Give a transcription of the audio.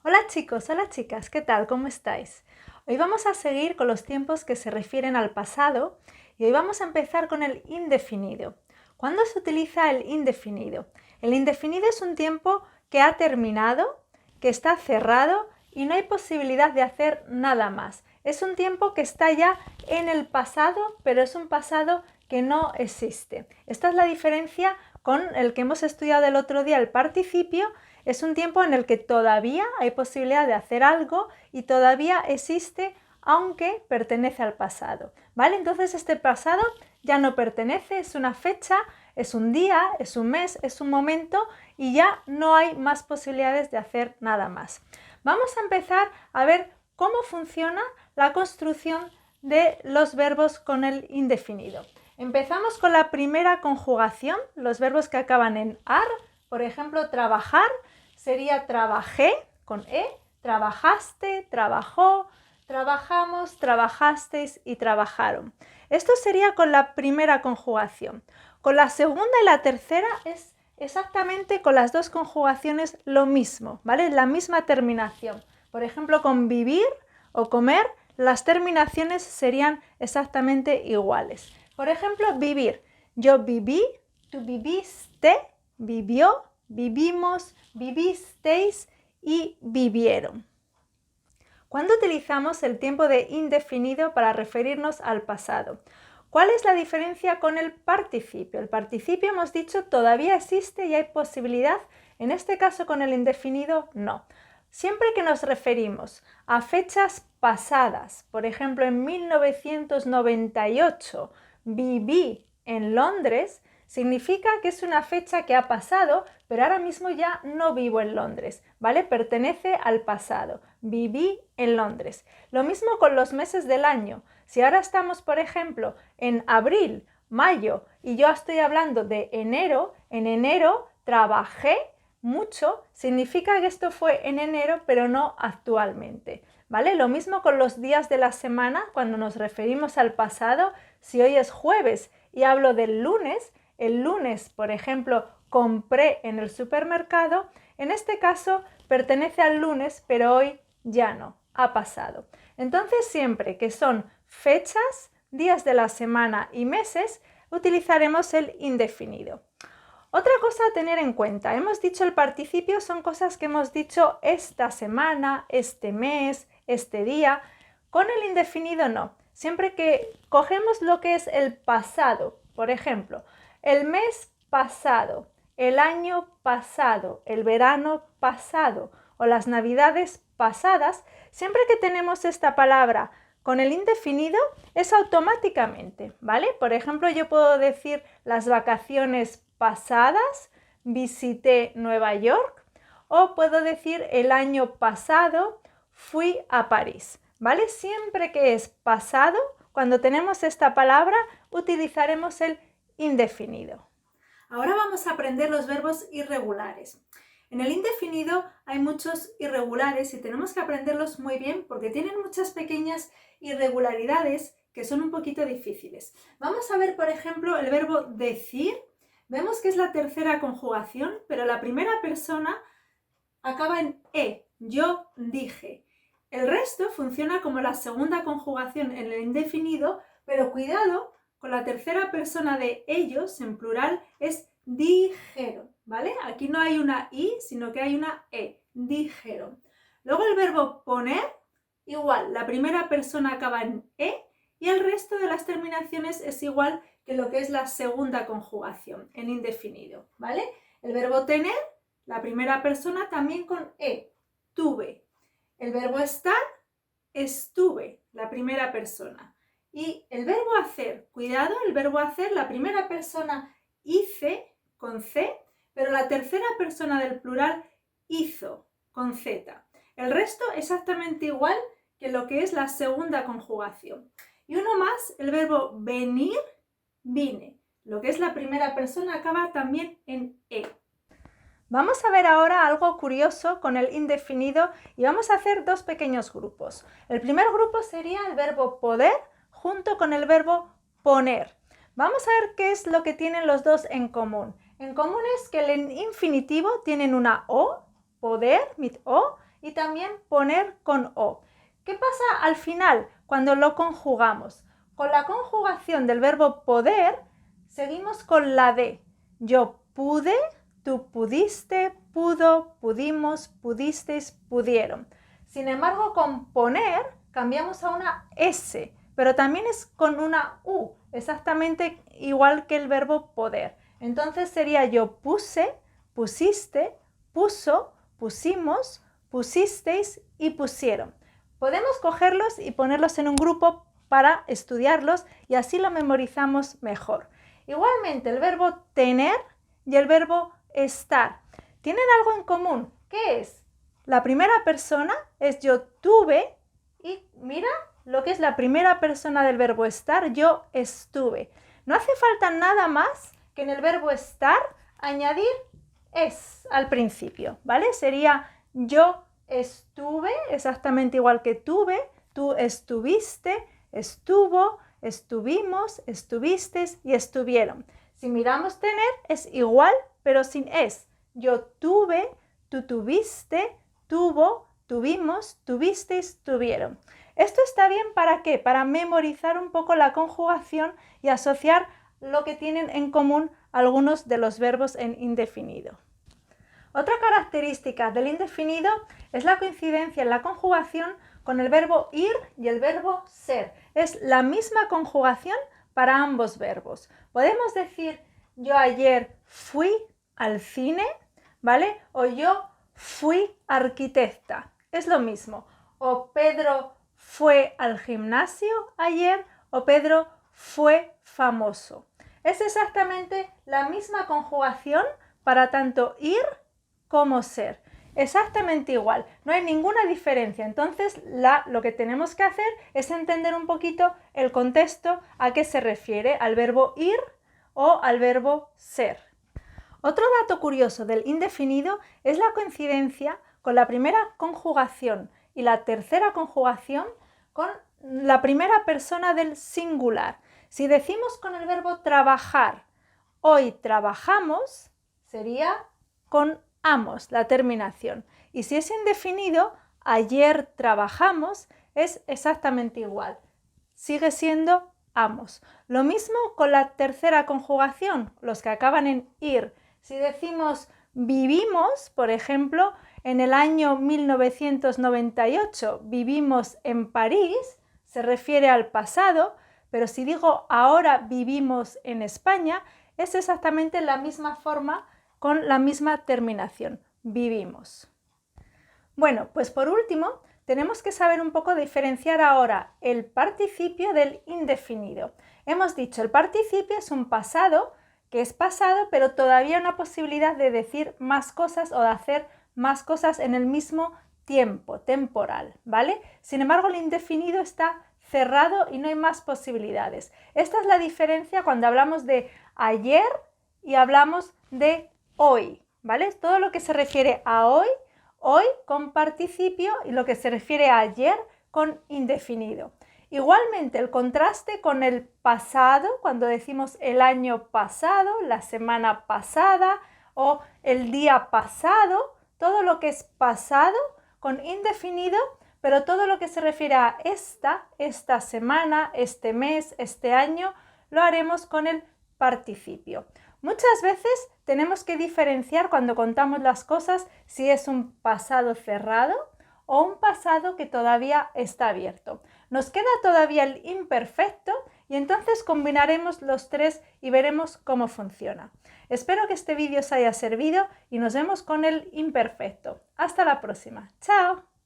Hola chicos, hola chicas, ¿qué tal? ¿Cómo estáis? Hoy vamos a seguir con los tiempos que se refieren al pasado y hoy vamos a empezar con el indefinido. ¿Cuándo se utiliza el indefinido? El indefinido es un tiempo que ha terminado, que está cerrado y no hay posibilidad de hacer nada más. Es un tiempo que está ya en el pasado, pero es un pasado que no existe. Esta es la diferencia con el que hemos estudiado el otro día, el participio. Es un tiempo en el que todavía hay posibilidad de hacer algo y todavía existe, aunque pertenece al pasado, ¿vale? Entonces este pasado ya no pertenece, es una fecha, es un día, es un mes, es un momento y ya no hay más posibilidades de hacer nada más. Vamos a empezar a ver cómo funciona la construcción de los verbos con el indefinido. Empezamos con la primera conjugación, los verbos que acaban en ar. Por ejemplo, trabajar sería trabajé con e, trabajaste, trabajó, trabajamos, trabajasteis y trabajaron. Esto sería con la primera conjugación. Con la segunda y la tercera es exactamente con las dos conjugaciones lo mismo, ¿vale? La misma terminación. Por ejemplo, con vivir o comer, las terminaciones serían exactamente iguales. Por ejemplo, vivir. Yo viví, tú viviste, vivió, vivimos, vivisteis y vivieron. ¿Cuándo utilizamos el tiempo de indefinido para referirnos al pasado? ¿Cuál es la diferencia con el participio? El participio, hemos dicho, todavía existe y hay posibilidad. En este caso, con el indefinido, no. Siempre que nos referimos a fechas pasadas, por ejemplo, en 1998 viví en Londres, significa que es una fecha que ha pasado, pero ahora mismo ya no vivo en Londres, ¿vale? Pertenece al pasado. Viví en Londres. Lo mismo con los meses del año. Si ahora estamos, por ejemplo, en abril, mayo y yo estoy hablando de enero, en enero trabajé mucho, significa que esto fue en enero, pero no actualmente, ¿vale? Lo mismo con los días de la semana, cuando nos referimos al pasado. Si hoy es jueves y hablo del lunes, el lunes, por ejemplo, compré en el supermercado, en este caso pertenece al lunes, pero hoy ya no, ha pasado. Entonces, siempre que son fechas, días de la semana y meses, utilizaremos el indefinido. Otra cosa a tener en cuenta, hemos dicho el participio, son cosas que hemos dicho esta semana, este mes, este día. Con el indefinido no. Siempre que cogemos lo que es el pasado, por ejemplo, el mes pasado, el año pasado, el verano pasado o las navidades pasadas, siempre que tenemos esta palabra con el indefinido es automáticamente, ¿vale? Por ejemplo, yo puedo decir las vacaciones pasadas, visité Nueva York, o puedo decir el año pasado fui a París, ¿vale? Siempre que es pasado, cuando tenemos esta palabra, utilizaremos el indefinido. Ahora vamos a aprender los verbos irregulares. En el indefinido hay muchos irregulares y tenemos que aprenderlos muy bien porque tienen muchas pequeñas irregularidades que son un poquito difíciles. Vamos a ver, por ejemplo, el verbo decir. Vemos que es la tercera conjugación, pero la primera persona acaba en e. Yo dije. El resto funciona como la segunda conjugación en el indefinido, pero cuidado, con la tercera persona de ellos, en plural, es dijeron, ¿vale? Aquí no hay una i, sino que hay una e. Dijeron. Luego el verbo poner, igual, la primera persona acaba en e y el resto de las terminaciones es igual que lo que es la segunda conjugación en indefinido, ¿vale? El verbo tener, la primera persona también con e. Tuve. El verbo estar, estuve, la primera persona. Y el verbo hacer, cuidado, el verbo hacer, la primera persona hice, con c, pero la tercera persona del plural hizo, con z. El resto exactamente igual que lo que es la segunda conjugación. Y uno más, el verbo venir, vine. Lo que es la primera persona acaba también en e. Vamos a ver ahora algo curioso con el indefinido y vamos a hacer dos pequeños grupos. El primer grupo sería el verbo poder junto con el verbo poner. Vamos a ver qué es lo que tienen los dos en común. En común es que el infinitivo tienen una o, poder, mit o, y también poner con O. ¿Qué pasa al final cuando lo conjugamos? Con la conjugación del verbo poder, seguimos con la D. Yo pude, tú pudiste, pudo, pudimos, pudisteis, pudieron. Sin embargo, con poner cambiamos a una S, pero también es con una U, exactamente igual que el verbo poder. Entonces sería yo puse, pusiste, puso, pusimos, pusisteis y pusieron. Podemos cogerlos y ponerlos en un grupo para estudiarlos y así lo memorizamos mejor. Igualmente el verbo tener y el verbo estar tienen algo en común. ¿Qué es? La primera persona es yo tuve y mira lo que es la primera persona del verbo estar, yo estuve. No hace falta nada más que en el verbo estar añadir es al principio, ¿vale? Sería yo estuve, exactamente igual que tuve, tú estuviste, estuvo, estuvimos, estuvistes y estuvieron. Si miramos tener es igual, pero sin es. Yo tuve, tú tuviste, tuvo, tuvimos, tuvisteis, tuvieron. Esto está bien ¿para qué? Para memorizar un poco la conjugación y asociar lo que tienen en común algunos de los verbos en indefinido. Otra característica del indefinido es la coincidencia en la conjugación con el verbo ir y el verbo ser. Es la misma conjugación para ambos verbos. Podemos decir yo ayer fui al cine, ¿vale? O yo fui arquitecta. Es lo mismo. O Pedro fue al gimnasio ayer o Pedro fue famoso. Es exactamente la misma conjugación para tanto ir como ser. Exactamente igual, no hay ninguna diferencia. Entonces lo que tenemos que hacer es entender un poquito el contexto a qué se refiere, al verbo ir o al verbo ser. Otro dato curioso del indefinido es la coincidencia con la primera conjugación y la tercera conjugación con la primera persona del singular. Si decimos con el verbo trabajar, hoy trabajamos, sería con amos, la terminación. Y si es indefinido, ayer trabajamos, es exactamente igual. Sigue siendo amos. Lo mismo con la tercera conjugación, los que acaban en ir. Si decimos vivimos, por ejemplo, en el año 1998 vivimos en París, se refiere al pasado, pero si digo ahora vivimos en España, es exactamente la misma forma con la misma terminación, vivimos. Bueno, pues por último, tenemos que saber un poco diferenciar ahora el participio del indefinido. Hemos dicho, el participio es un pasado, que es pasado, pero todavía una posibilidad de decir más cosas o de hacer más cosas en el mismo tiempo, temporal, ¿vale? Sin embargo, el indefinido está cerrado y no hay más posibilidades. Esta es la diferencia cuando hablamos de ayer y hablamos de hoy, ¿vale? Todo lo que se refiere a hoy con participio y lo que se refiere a ayer con indefinido. Igualmente, el contraste con el pasado, cuando decimos el año pasado, la semana pasada o el día pasado, todo lo que es pasado con indefinido, pero todo lo que se refiere a esta semana, este mes, este año, lo haremos con el participio. Muchas veces tenemos que diferenciar cuando contamos las cosas si es un pasado cerrado o un pasado que todavía está abierto. Nos queda todavía el imperfecto y entonces combinaremos los tres y veremos cómo funciona. Espero que este vídeo os haya servido y nos vemos con el imperfecto. Hasta la próxima. ¡Chao!